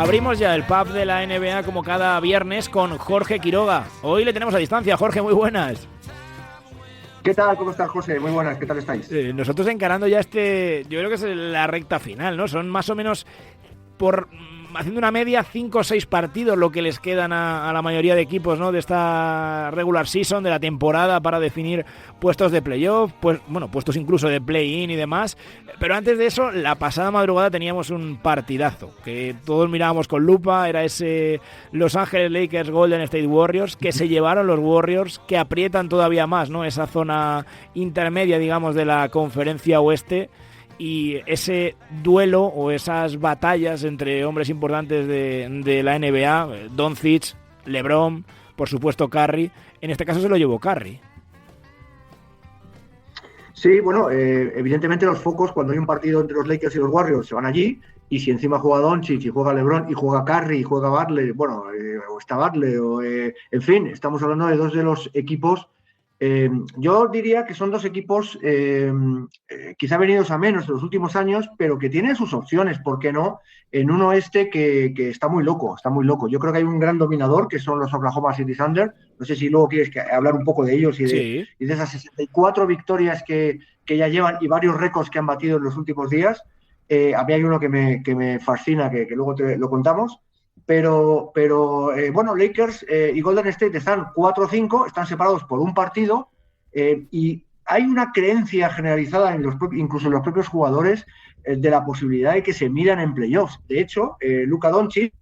Abrimos ya el pub de la NBA como cada viernes con Jorge Quiroga. Hoy le tenemos a distancia. Jorge, muy buenas. ¿Qué tal? ¿Cómo estás, José? Muy buenas, ¿qué tal estáis? Nosotros encarando ya yo creo que es la recta final, ¿no? Son más o menos, haciendo una media, 5 o 6 partidos lo que les quedan a la mayoría de equipos, ¿no? De esta regular season, de la temporada, para definir puestos de playoff, pues, bueno, puestos incluso de play-in y demás. Pero antes de eso, la pasada madrugada teníamos un partidazo que todos mirábamos con lupa. Era ese Los Ángeles Lakers Golden State Warriors, que se llevaron los Warriors, que aprietan todavía más, ¿no? Esa zona intermedia, digamos, de la conferencia oeste. Y ese duelo o esas batallas entre hombres importantes de la NBA, Doncic, LeBron, por supuesto Curry, en este caso se lo llevó Curry. Sí, bueno, evidentemente los focos cuando hay un partido entre los Lakers y los Warriors se van allí, y si encima juega Doncic y juega LeBron y juega Curry y juega Butler, bueno, o está Butler, en fin, estamos hablando de dos de los equipos. Yo diría que son dos equipos quizá venidos a menos en los últimos años, pero que tienen sus opciones, ¿por qué no? En un oeste que está muy loco, está muy loco. Yo creo que hay un gran dominador, que son los Oklahoma City Thunder. No sé si luego quieres hablar un poco de ellos y de esas 64 victorias que ya llevan y varios récords que han batido en los últimos días. A mí hay uno que me fascina, que luego te lo contamos. Pero bueno, Lakers y Golden State están 4-5, están separados por un partido, y hay una creencia generalizada incluso en los propios jugadores de la posibilidad de que se miran en playoffs. De hecho, Luka Doncic,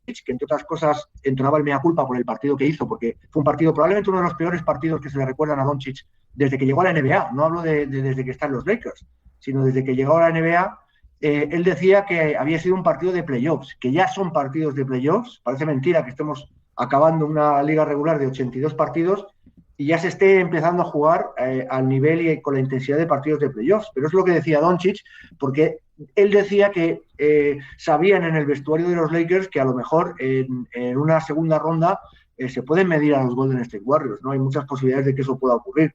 que entre otras cosas entonaba el mea culpa por el partido que hizo, porque fue un partido, probablemente uno de los peores partidos que se le recuerdan a Doncic desde que llegó a la NBA. No hablo de desde que están los Lakers, sino desde que llegó a la NBA. Él decía que había sido un partido de playoffs, que ya son partidos de playoffs. Parece mentira que estemos acabando una liga regular de 82 partidos y ya se esté empezando a jugar al nivel y con la intensidad de partidos de playoffs. Pero es lo que decía Doncic, porque él decía que sabían en el vestuario de los Lakers que a lo mejor en una segunda ronda se pueden medir a los Golden State Warriors, ¿no? Hay muchas posibilidades de que eso pueda ocurrir.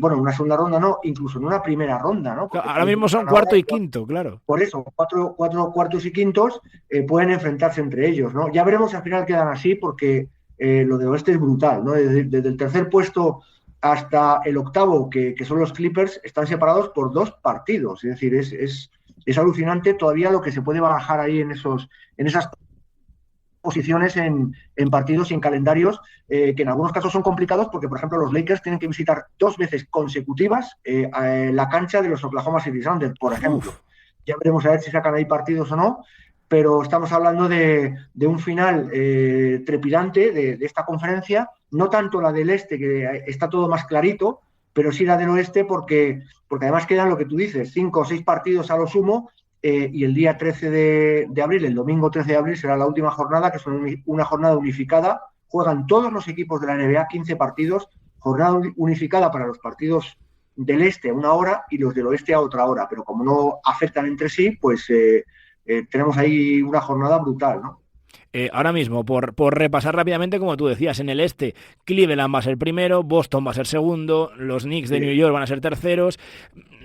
Bueno, en una segunda ronda no, incluso en una primera ronda, ¿no? Porque ahora mismo son cuarto y quinto, claro. Por eso, cuatro cuartos y quintos pueden enfrentarse entre ellos, ¿no? Ya veremos si al final quedan así, porque lo de oeste es brutal, ¿no? Desde el tercer puesto hasta el octavo, que son los Clippers, están separados por 2 partidos. Es decir, es alucinante todavía lo que se puede barajar ahí en esas posiciones en partidos y en calendarios que en algunos casos son complicados, porque por ejemplo los Lakers tienen que visitar 2 veces consecutivas la cancha de los Oklahoma City Thunder, por ejemplo. Ya veremos a ver si sacan ahí partidos o no, pero estamos hablando de un final trepidante de esta conferencia, no tanto la del este, que está todo más clarito, pero sí la del oeste, porque además quedan lo que tú dices, 5 o 6 partidos a lo sumo. Y el día 13 de abril, el domingo 13 de abril, será la última jornada, que es una jornada unificada. Juegan todos los equipos de la NBA, 15 partidos, jornada unificada para los partidos del este a una hora y los del oeste a otra hora. Pero como no afectan entre sí, pues tenemos ahí una jornada brutal, ¿no? Ahora mismo, por repasar rápidamente, como tú decías, en el este, Cleveland va a ser primero, Boston va a ser segundo, los Knicks de New York van a ser terceros,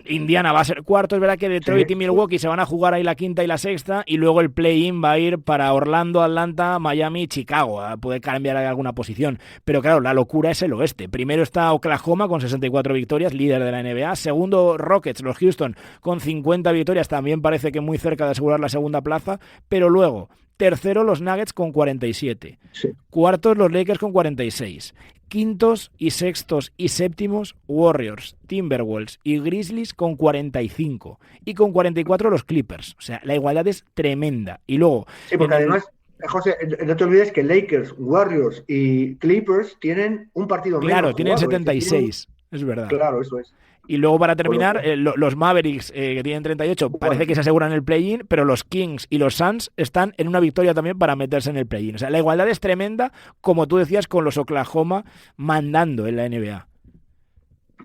Indiana va a ser cuarto. Es verdad que Detroit y Milwaukee se van a jugar ahí la quinta y la sexta, y luego el play-in va a ir para Orlando, Atlanta, Miami y Chicago. Puede cambiar alguna posición, pero claro, la locura es el oeste. Primero está Oklahoma con 64 victorias, líder de la NBA. Segundo, Rockets, los Houston, con 50 victorias, también parece que muy cerca de asegurar la segunda plaza, pero luego tercero, los Nuggets con 47. Sí. Cuartos, los Lakers con 46. Quintos y sextos y séptimos, Warriors, Timberwolves y Grizzlies con 45. Y con 44 los Clippers. O sea, la igualdad es tremenda. Y luego... Sí, porque además, José, no te olvides que Lakers, Warriors y Clippers tienen un partido menos. Claro, tienen 76. Es verdad. Claro, eso es. Y luego, para terminar, los Mavericks, que tienen 38, parece que se aseguran el play-in, pero los Kings y los Suns están en una victoria también para meterse en el play-in. O sea, la igualdad es tremenda, como tú decías, con los Oklahoma mandando en la NBA.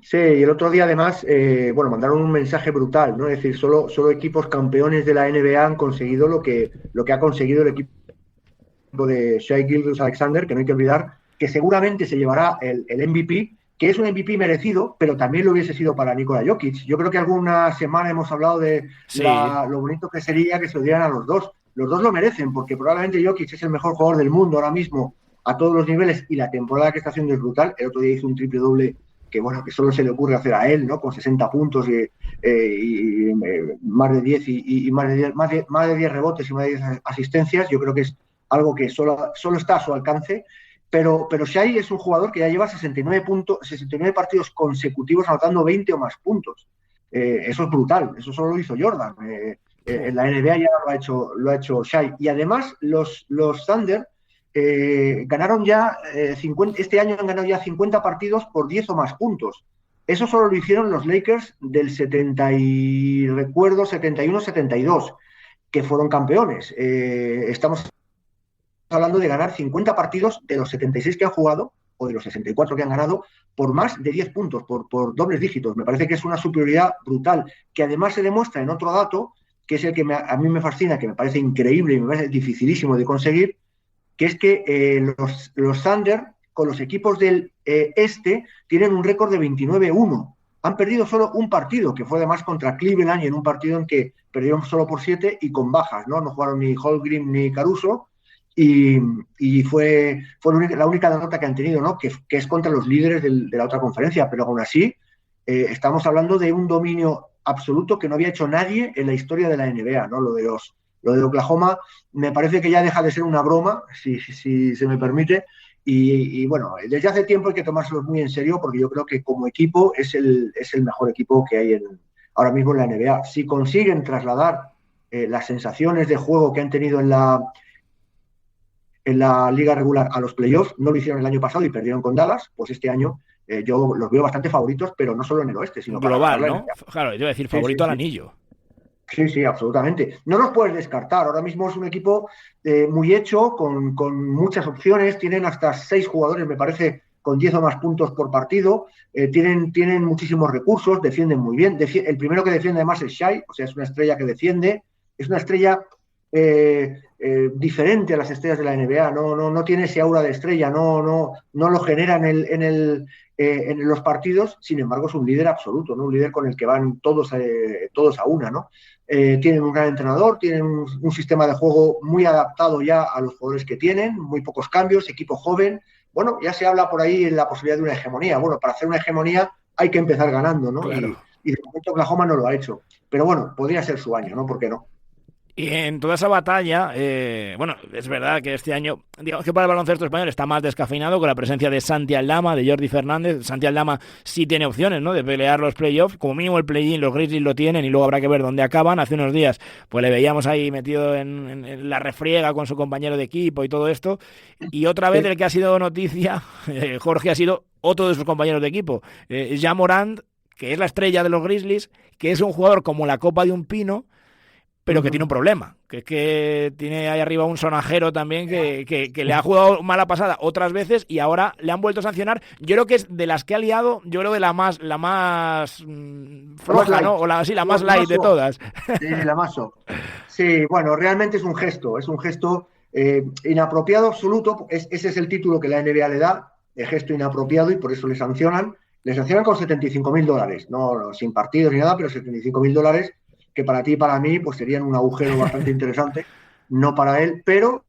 Sí, y el otro día además, mandaron un mensaje brutal, ¿no? Es decir, solo equipos campeones de la NBA han conseguido lo que ha conseguido el equipo de Shai Gilgeous-Alexander, que no hay que olvidar, que seguramente se llevará el MVP, que es un MVP merecido, pero también lo hubiese sido para Nikola Jokic. Yo creo que alguna semana hemos hablado de lo bonito que sería que se lo dieran a los dos. los dos lo merecen, porque probablemente Jokic es el mejor jugador del mundo ahora mismo a todos los niveles y la temporada que está haciendo es brutal. El otro día hizo un triple doble que bueno, que solo se le ocurre hacer a él, ¿no? Con 60 puntos y más de 10 y más de 10 rebotes y más de 10 asistencias. Yo creo que es algo que solo está a su alcance. Pero Shai es un jugador que ya lleva 69 partidos consecutivos anotando 20 o más puntos. Eso es brutal, eso solo lo hizo Jordan. En la NBA ya lo ha hecho Shai. Y además los Thunder ganaron ya 50, este año han ganado ya 50 partidos por 10 o más puntos. Eso solo lo hicieron los Lakers del 71-72, que fueron campeones. Estamos hablando de ganar 50 partidos de los 76 que han jugado o de los 64 que han ganado por más de 10 puntos, por dobles dígitos. Me parece que es una superioridad brutal, que además se demuestra en otro dato, que es el que a mí me fascina, que me parece increíble y me parece dificilísimo de conseguir, que es que los Thunder, con los equipos del este, tienen un récord de 29-1. Han perdido solo un partido, que fue además contra Cleveland, y en un partido en que perdieron solo por 7 y con bajas, ¿no? No jugaron ni Holmgren ni Caruso, y fue la única derrota que han tenido, ¿no? Que es contra los líderes de la otra conferencia, pero aún así estamos hablando de un dominio absoluto que no había hecho nadie en la historia de la NBA, ¿no? Lo de Oklahoma me parece que ya deja de ser una broma, si se me permite, y bueno, desde hace tiempo hay que tomárselos muy en serio, porque yo creo que como equipo es el mejor equipo que hay ahora mismo en la NBA. Si consiguen trasladar las sensaciones de juego que han tenido en la liga regular a los playoffs, no lo hicieron el año pasado y perdieron con Dallas, pues este año yo los veo bastante favoritos, pero no solo en el oeste, sino global, ¿no? Claro, yo iba a decir favorito al anillo. Sí, absolutamente. No los puedes descartar. Ahora mismo es un equipo muy hecho, con muchas opciones. Tienen hasta 6 jugadores, me parece, con 10 o más puntos por partido. Tienen muchísimos recursos, defienden muy bien. El primero que defiende además es Shai, o sea, es una estrella que defiende. Es una estrella diferente a las estrellas de la NBA. No tiene ese aura de estrella, no lo genera en los partidos. Sin embargo, es un líder absoluto, ¿no? Un líder con el que van todos a una, ¿no? Tienen un gran entrenador, tienen un sistema de juego muy adaptado ya a los jugadores que tienen, muy pocos cambios, equipo joven. Bueno, ya se habla por ahí en la posibilidad de una hegemonía. Bueno, para hacer una hegemonía hay que empezar ganando, ¿no? Claro. Y de momento Oklahoma no lo ha hecho. Pero bueno, podría ser su año, ¿no? ¿Por qué no? Y en toda esa batalla, bueno, es verdad que este año, digamos que para el baloncesto español está más descafeinado con la presencia de Santi Aldama, de Jordi Fernández. Santi Aldama sí tiene opciones, ¿no?, de pelear los playoffs, como mínimo el play-in, los Grizzlies lo tienen y luego habrá que ver dónde acaban. Hace unos días pues le veíamos ahí metido en la refriega con su compañero de equipo y todo esto. Y otra vez el que ha sido noticia, Jorge, ha sido otro de sus compañeros de equipo, Ja Morant, que es la estrella de los Grizzlies, que es un jugador como la copa de un pino, pero que tiene un problema, que es que tiene ahí arriba un sonajero también que le ha jugado mala pasada otras veces y ahora le han vuelto a sancionar. Yo creo que es de las que ha liado, yo creo que la más floja, ¿no? O la más light de todas. Sí, la más soft. Sí, bueno, realmente es un gesto inapropiado absoluto. Ese es el título que la NBA le da, de gesto inapropiado, y por eso le sancionan. Le sancionan con $75,000, no sin partidos ni nada, pero $75,000, que para ti y para mí pues serían un agujero bastante interesante, no para él, pero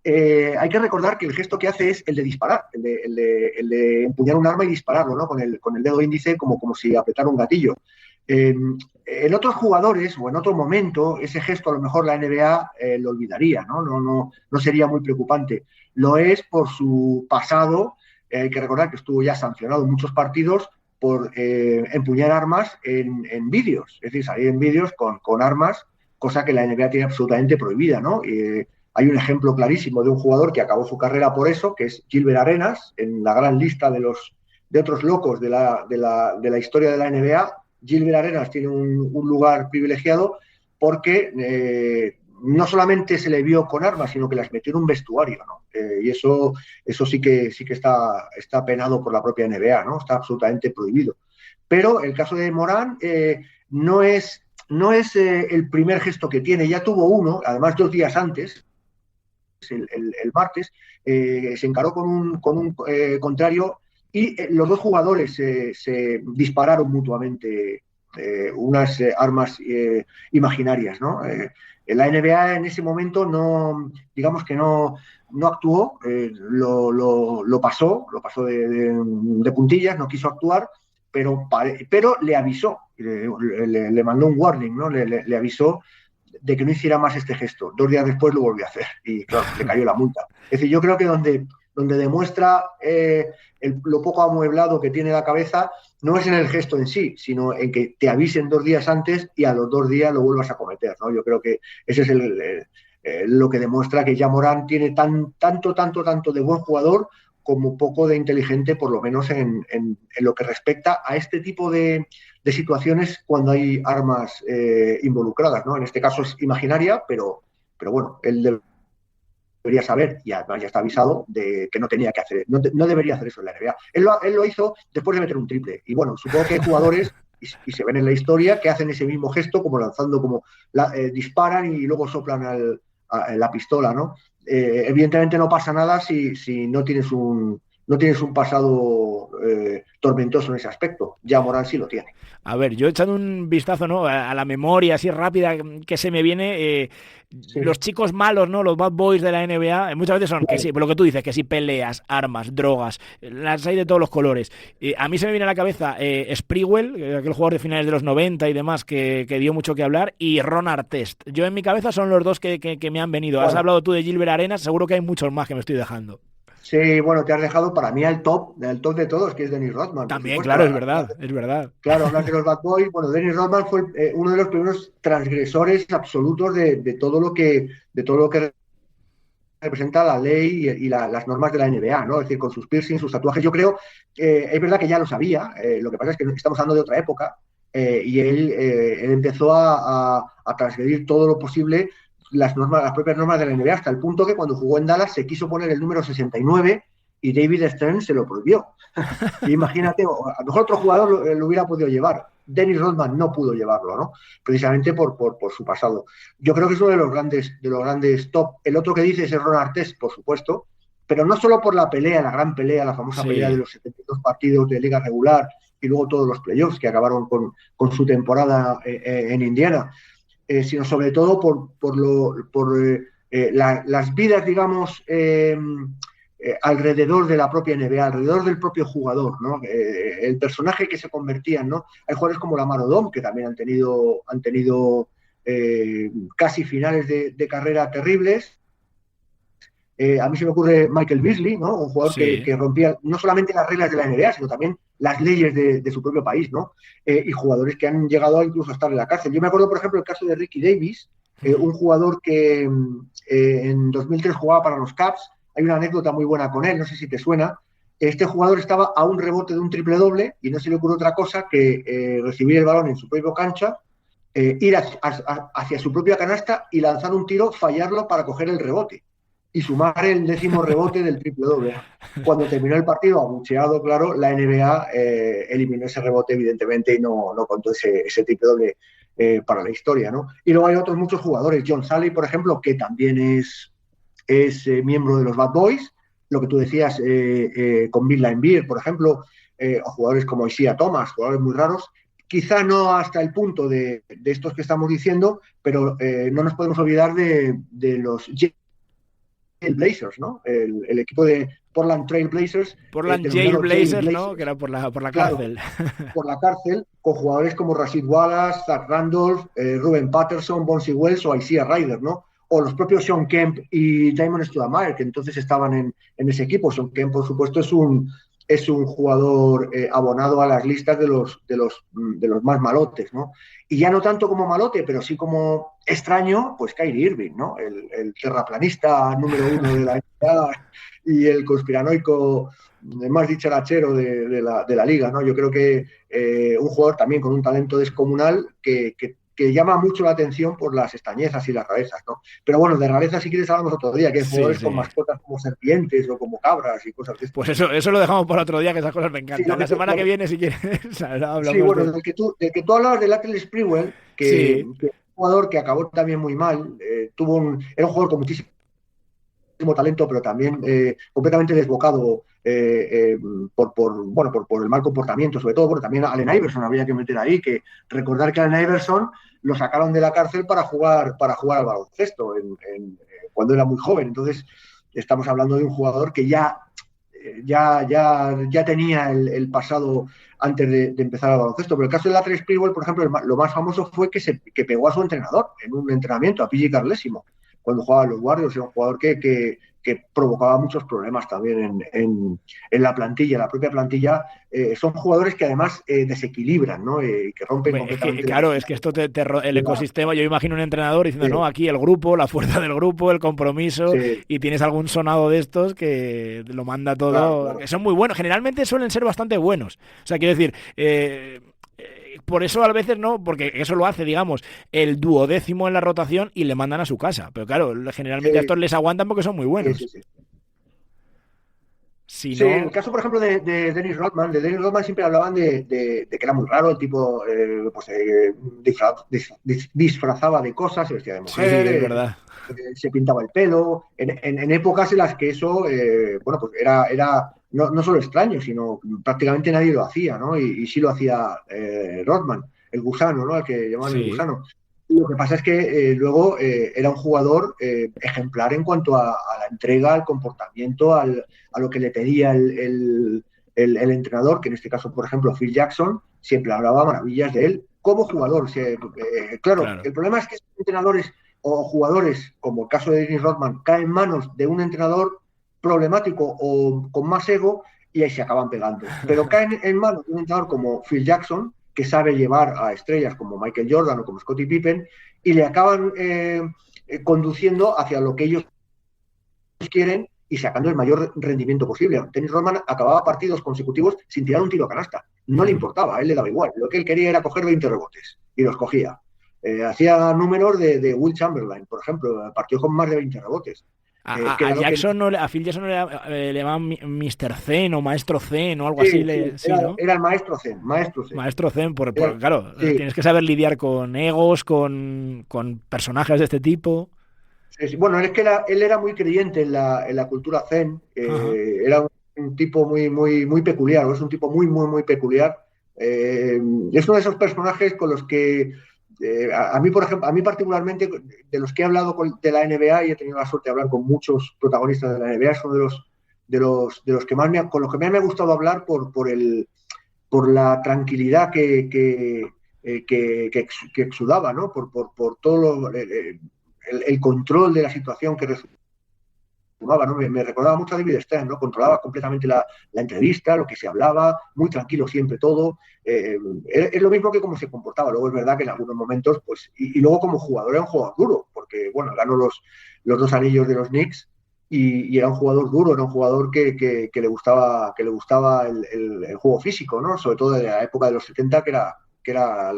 hay que recordar que el gesto que hace es el de disparar, el de empuñar un arma y dispararlo, ¿no? Con el dedo índice como si apretara un gatillo. En otros jugadores o en otro momento ese gesto a lo mejor la NBA lo olvidaría, ¿no? No sería muy preocupante. Lo es por su pasado. Hay que recordar que estuvo ya sancionado en muchos partidos por empuñar armas en vídeos, es decir, salir en vídeos con armas, cosa que la NBA tiene absolutamente prohibida, ¿no? Hay un ejemplo clarísimo de un jugador que acabó su carrera por eso, que es Gilbert Arenas, en la gran lista de otros locos de la historia de la NBA. Gilbert Arenas tiene un lugar privilegiado porque no solamente se le vio con armas, sino que las metió en un vestuario, ¿no? Y eso sí que está penado por la propia NBA, ¿no? Está absolutamente prohibido. Pero el caso de Morant no es el primer gesto que tiene. Ya tuvo uno, además 2 días antes, el martes, se encaró con un contrario y los dos jugadores se dispararon mutuamente unas armas imaginarias, ¿no? La NBA en ese momento no, digamos que no actuó, lo pasó de puntillas, no quiso actuar, pero le avisó, le mandó un warning, ¿no? Le avisó de que no hiciera más este gesto. 2 días después lo volvió a hacer y claro, le cayó la multa. Es decir, yo creo que donde demuestra lo poco amueblado que tiene la cabeza no es en el gesto en sí, sino en que te avisen 2 días antes y a los 2 días lo vuelvas a cometer, ¿no? Yo creo que ese es lo que demuestra que Ja Morant tiene tanto de buen jugador como poco de inteligente, por lo menos en lo que respecta a este tipo de situaciones cuando hay armas involucradas, ¿no? En este caso es imaginaria, pero bueno, él debería saber, y además ya está avisado, de que no tenía que hacer, no debería hacer eso en la NBA. Él lo hizo después de meter un triple. Y bueno, supongo que hay jugadores, y se ven en la historia, que hacen ese mismo gesto, como lanzando, como disparan y luego soplan la pistola, ¿no? Evidentemente no pasa nada si no tienes un pasado tormentoso en ese aspecto. Ja Morant sí lo tiene. A ver, yo echando un vistazo, ¿no?, a la memoria así rápida que se me viene, Sí, los chicos malos, ¿no?, los bad boys de la NBA, muchas veces son, claro. que sí, por lo que tú dices, que sí, peleas, armas, drogas, las hay de todos los colores. A mí se me viene a la cabeza Sprewell, aquel jugador de finales de los 90 y demás, que dio mucho que hablar, y Ron Artest. Yo en mi cabeza son los dos que me han venido. Has Bueno, hablado tú de Gilbert Arenas, seguro que hay muchos más que me estoy dejando. sí, bueno, te has dejado para mí el top de todos, que es Dennis Rodman, por También, supuesto. claro, es verdad, es verdad. Claro, hablas de los Bad Boys. Bueno, Dennis Rodman fue uno de los primeros transgresores absolutos de todo lo que representa la ley y las normas de la NBA, ¿no? Es decir, con sus piercings, sus tatuajes. Yo creo, es verdad que ya lo sabía, lo que pasa es que estamos hablando de otra época, y él empezó a transgredir todo lo posible las propias normas de la NBA, hasta el punto que cuando jugó en Dallas se quiso poner el número 69 y David Stern se lo prohibió. Y imagínate, a lo mejor otro jugador lo hubiera podido llevar. Dennis Rodman no pudo llevarlo, ¿no? Precisamente por su pasado. Yo creo que es uno de los grandes top. El otro que dices es Ron Artest, por supuesto, pero no solo por la pelea, la gran pelea, la famosa pelea de Sí. los 72 partidos de liga regular y luego todos los playoffs que acabaron con su temporada en Indiana, sino sobre todo por las vidas, digamos, alrededor de la propia NBA, alrededor del propio jugador, ¿no? El personaje que se convertían, ¿no? Hay jugadores como Lamar Odom, que también han tenido casi finales de carrera terribles. A mí se me ocurre Michael Beasley, ¿no? Un jugador Sí. que rompía no solamente las reglas de la NBA, sino también las leyes de su propio país, ¿no? Y jugadores que han llegado incluso a estar en la cárcel. Yo me acuerdo, por ejemplo, el caso de Ricky Davis, un jugador que en 2003 jugaba para los Cavs. Hay una anécdota muy buena con él, no sé si te suena. Este jugador estaba a un rebote de un triple doble y no se le ocurrió otra cosa que recibir el balón en su propia cancha, ir hacia su propia canasta y lanzar un tiro, fallarlo para coger el rebote y sumar el 10º rebote del triple doble. Cuando terminó el partido, abucheado, claro, la NBA eliminó ese rebote, evidentemente, y no contó ese triple doble para la historia, ¿no? Y luego hay otros muchos jugadores. John Salley, por ejemplo, que también es miembro de los Bad Boys. Lo que tú decías con Bill Laimbeer, por ejemplo, o jugadores como Isaiah Thomas, jugadores muy raros. Quizá no hasta el punto de estos que estamos diciendo, pero no nos podemos olvidar de los Blazers, ¿no? El equipo de Portland Trail Blazers, Portland Jail denominado Jail Blazers, ¿no?, que Blazers, era por la claro, cárcel. por la cárcel, con jugadores como Rasheed Wallace, Zach Randolph, Ruben Patterson, Bonzi Wells o Isaiah Ryder, ¿no? O los propios Sean Kemp y Diamond Stoudemire, que entonces estaban en ese equipo. Sean Kemp, por supuesto, es un jugador abonado a las listas de los más malotes, ¿no? Y ya no tanto como malote, pero sí como extraño, pues Kyrie Irving, ¿no? El terraplanista número 1 de la NBA y el conspiranoico más dicharachero de la liga, ¿no? Yo creo que un jugador también con un talento descomunal que llama mucho la atención por las extrañezas y las rarezas, ¿no? Pero bueno, de rarezas, si quieres, hablamos otro día, que hay Sí, jugadores con sí. mascotas como serpientes o como cabras y cosas de Pues estas. eso lo dejamos para otro día, que esas cosas me Sí, encantan. La semana que viene, si quieres, sí, hablamos bueno, de... del que tú hablabas de Latrell Sprewell, que Sí, es un jugador que acabó también muy mal, era un jugador con muchísima talento, pero también completamente desbocado por el mal comportamiento, sobre todo. Bueno, también Allen Iverson habría que meter ahí, que recordar que Allen Iverson lo sacaron de la cárcel para jugar al baloncesto cuando era muy joven. Entonces, estamos hablando de un jugador que ya tenía el pasado antes de empezar el baloncesto. Pero el caso de Latrell Sprewell, por ejemplo, lo más famoso fue que pegó a su entrenador en un entrenamiento, a PJ Carlesimo, cuando jugaba en los Warriors. Era un jugador que provocaba muchos problemas también en la plantilla, la propia plantilla. Son jugadores que además desequilibran, ¿no? Que rompen completamente. Claro, es que esto el ecosistema, yo imagino un entrenador diciendo, no, aquí el grupo, la fuerza del grupo, el compromiso, y tienes algún sonado de estos que lo manda todo, claro. Que son muy buenos, generalmente suelen ser bastante buenos. O sea, quiero decir, por eso a veces no, porque eso lo hace, digamos, el 12º en la rotación y le mandan a su casa. Pero claro, generalmente a estos les aguantan porque son muy buenos. Sí. Si sí, no... el caso, por ejemplo, de Dennis Rodman. De Dennis Rodman siempre hablaban de que era muy raro, el tipo disfrazaba de cosas, se vestía de mujer, es verdad. Se pintaba el pelo, en épocas en las que eso, pues era no solo extraño, sino prácticamente nadie lo hacía, ¿no? Y sí lo hacía Rodman, el gusano, ¿no? Al que llamaban el gusano. Lo que pasa es que luego era un jugador ejemplar en cuanto a la entrega, al comportamiento, a lo que le pedía el entrenador, que en este caso, por ejemplo, Phil Jackson, siempre hablaba maravillas de él como jugador. Claro, el problema es que esos entrenadores o jugadores, como el caso de Dennis Rodman, caen en manos de un entrenador problemático o con más ego y ahí se acaban pegando. Pero caen en manos de un entrenador como Phil Jackson, que sabe llevar a estrellas como Michael Jordan o como Scottie Pippen, y le acaban conduciendo hacia lo que ellos quieren y sacando el mayor rendimiento posible. Dennis Rodman acababa partidos consecutivos sin tirar un tiro a canasta. No le importaba, a él le daba igual. Lo que él quería era coger 20 rebotes y los cogía. Hacía números de Will Chamberlain, por ejemplo, partió con más de 20 rebotes. A Phil Jackson no le llamaban Mr. Zen o Maestro Zen o algo así. ¿no? Era el Maestro Zen. Maestro Zen, claro, tienes que saber lidiar con egos, con personajes de este tipo. Sí. Bueno, es que él era muy creyente en la cultura Zen. Era un tipo muy peculiar, es un tipo muy peculiar. Es uno de esos personajes con los que a mí, por ejemplo, a mí particularmente, de los que he hablado de la NBA, y he tenido la suerte de hablar con muchos protagonistas de la NBA, es uno de los que más con los que más me ha gustado hablar por la tranquilidad que exudaba, ¿no? Por todo el control de la situación que ¿no? Me recordaba mucho a David Stern, ¿no? Controlaba completamente la entrevista, lo que se hablaba, muy tranquilo siempre todo. Es lo mismo que cómo se comportaba. Luego es verdad que en algunos momentos, pues, y luego como jugador era un jugador duro, porque bueno, ganó los 2 anillos de los Knicks y era un jugador duro, era un jugador que le gustaba el juego físico, ¿no? Sobre todo de la época de los 70, que era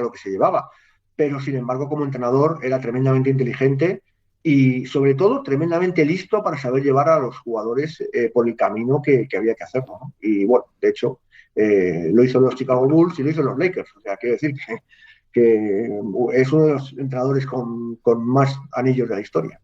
lo que se llevaba. Pero sin embargo, como entrenador era tremendamente inteligente y sobre todo tremendamente listo para saber llevar a los jugadores por el camino que había que hacerlo, ¿no? Y bueno, de hecho, lo hizo los Chicago Bulls y lo hizo los Lakers. O sea, quiero decir que es uno de los entrenadores con más anillos de la historia.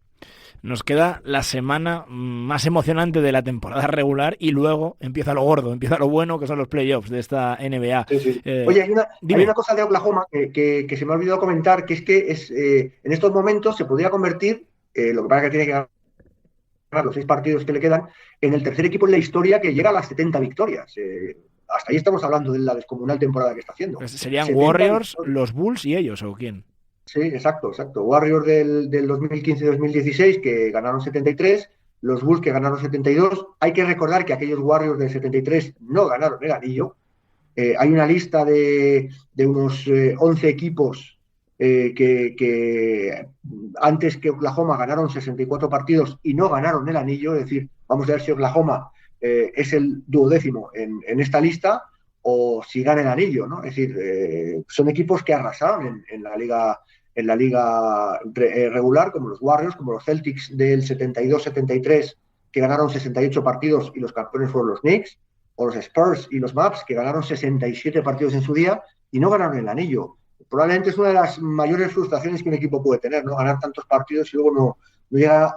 Nos queda la semana más emocionante de la temporada regular y luego empieza lo gordo, empieza lo bueno, que son los playoffs de esta NBA. Sí. Oye, hay una cosa de Oklahoma que se me ha olvidado comentar, que es que en estos momentos se podría convertir, lo que pasa es que tiene que ganar los 6 partidos que le quedan, en el tercer equipo en la historia que llega a las 70 victorias. Hasta ahí estamos hablando de la descomunal temporada que está haciendo. Pues serían Warriors, victorias. Los Bulls y ellos, ¿o quién? Sí, exacto. Warriors del 2015-2016 que ganaron 73, los Bulls que ganaron 72. Hay que recordar que aquellos Warriors del 73 no ganaron el anillo. Hay una lista de unos 11 equipos que antes que Oklahoma ganaron 64 partidos y no ganaron el anillo. Es decir, vamos a ver si Oklahoma es el 12º en esta lista o si gana el anillo, ¿no? Es decir, son equipos que arrasaron en la liga regular, como los Warriors, como los Celtics del 72-73, que ganaron 68 partidos y los campeones fueron los Knicks, o los Spurs y los Mavs, que ganaron 67 partidos en su día y no ganaron el anillo. Probablemente es una de las mayores frustraciones que un equipo puede tener, ¿no? Ganar tantos partidos y luego no llega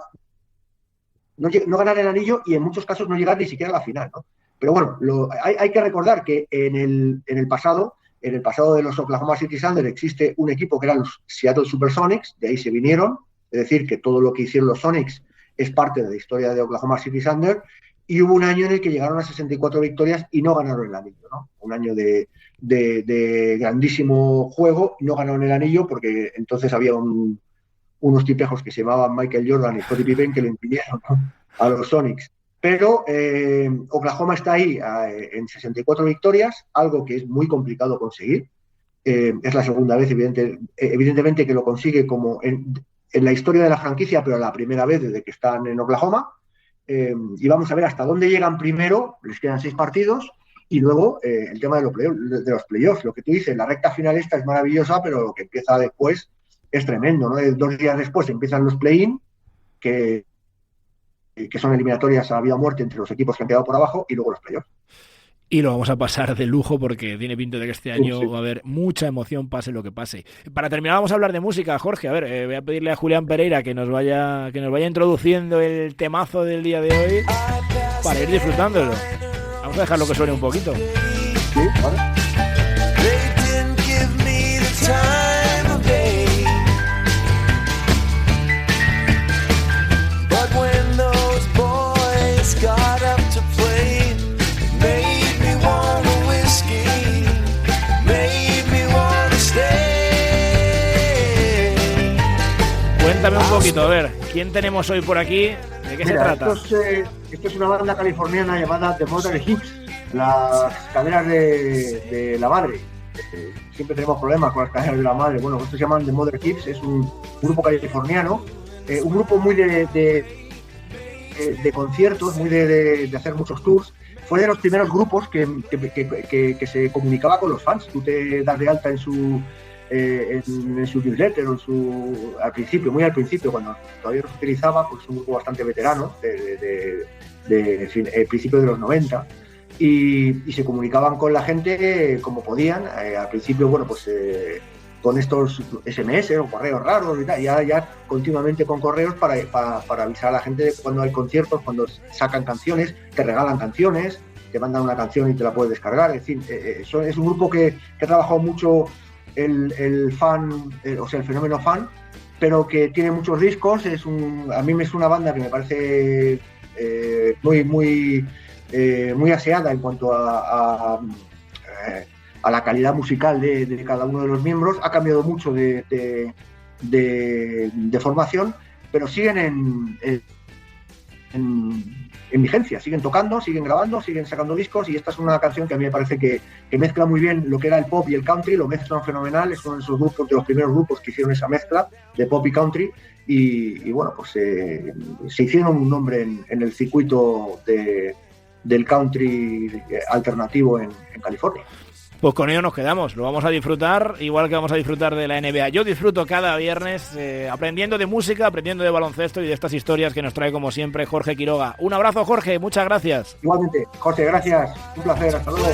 no ganar el anillo y en muchos casos no llegar ni siquiera a la final, ¿no? Pero bueno, hay que recordar que en el pasado de los Oklahoma City Thunder existe un equipo que eran los Seattle Supersonics, de ahí se vinieron, es decir, que todo lo que hicieron los Sonics es parte de la historia de Oklahoma City Thunder, y hubo un año en el que llegaron a 64 victorias y no ganaron el anillo, ¿no? Un año de grandísimo juego, no ganaron el anillo porque entonces había unos tipejos que se llamaban Michael Jordan y Scottie Pippen que le impidieron, ¿no?, a los Sonics. Pero Oklahoma está ahí en 64 victorias, algo que es muy complicado conseguir. Es la segunda vez, evidentemente, que lo consigue como en la historia de la franquicia, pero la primera vez desde que están en Oklahoma. Y vamos a ver hasta dónde llegan primero, les quedan 6 partidos, y luego el tema de los playoffs. Lo que tú dices, la recta final esta es maravillosa, pero lo que empieza después es tremendo, ¿no? 2 días después empiezan los play-in, que son eliminatorias a vida o muerte entre los equipos que han quedado por abajo, y luego los playoffs. Y lo vamos a pasar de lujo porque tiene pinta de que este año va a haber mucha emoción, pase lo que pase. Para terminar, vamos a hablar de música, Jorge. A ver, voy a pedirle a Julián Pereira que nos vaya introduciendo el temazo del día de hoy para ir disfrutándolo. Vamos a dejarlo que suene un poquito. Sí, vale. Cuéntame un poquito, a ver, ¿quién tenemos hoy por aquí? ¿De qué se trata? Esto es una banda californiana llamada The Mother Hips, las caderas de la madre. Siempre tenemos problemas con las caderas de la madre. Bueno, estos se llaman The Mother Hips, es un grupo californiano, un grupo muy de conciertos, muy de hacer muchos tours. Fue de los primeros grupos que se comunicaba con los fans. Tú te das de alta en su newsletter o al principio, muy al principio, cuando todavía no se utilizaba, pues es un grupo bastante veterano, de principio de los 90, y se comunicaban con la gente como podían. Al principio, bueno, pues con estos SMS o correos raros y tal, ya continuamente con correos para avisar a la gente de cuando hay conciertos, cuando sacan canciones, te regalan canciones, te mandan una canción y te la puedes descargar. En fin, es un grupo que ha trabajado mucho el fan, o sea, el fenómeno fan, pero que tiene muchos discos. A mí es una banda que me parece muy aseada en cuanto a la calidad musical de cada uno de los miembros. Ha cambiado mucho de formación, pero siguen en vigencia, siguen tocando, siguen grabando, siguen sacando discos, y esta es una canción que a mí me parece que mezcla muy bien lo que era el pop y el country, lo mezclan fenomenal. Es uno de esos grupos, de los primeros grupos que hicieron esa mezcla de pop y country, y bueno, pues se hicieron un nombre en el circuito del country alternativo en California. Pues con ello nos quedamos, lo vamos a disfrutar, igual que vamos a disfrutar de la NBA. Yo disfruto cada viernes aprendiendo de música, aprendiendo de baloncesto y de estas historias que nos trae como siempre Jorge Quiroga. Un abrazo, Jorge, muchas gracias. Igualmente, Jorge, gracias, un placer, hasta luego.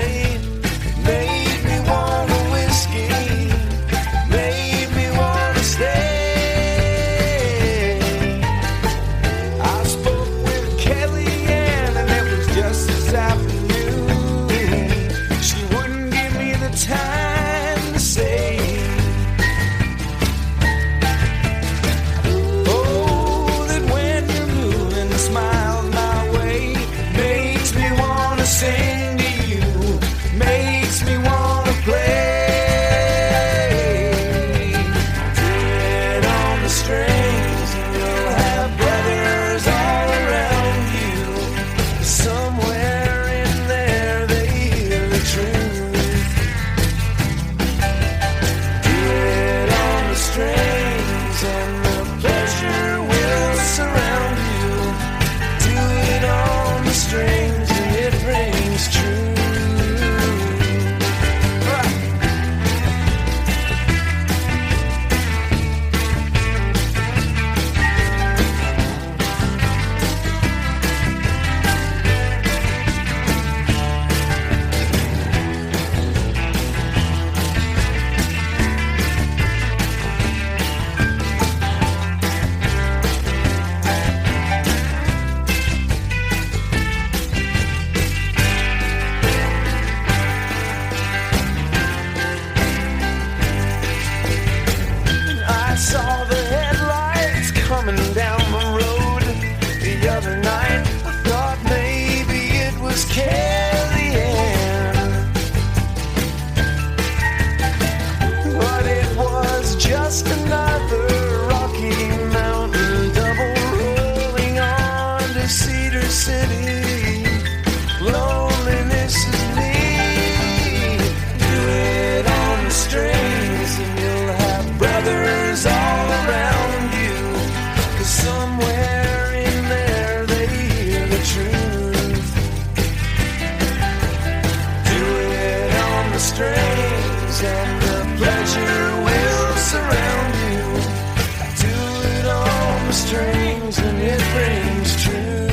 Time to say, oh, that when you're moving, smile my way, makes me wanna sing to you, makes me wanna wings and it rings true.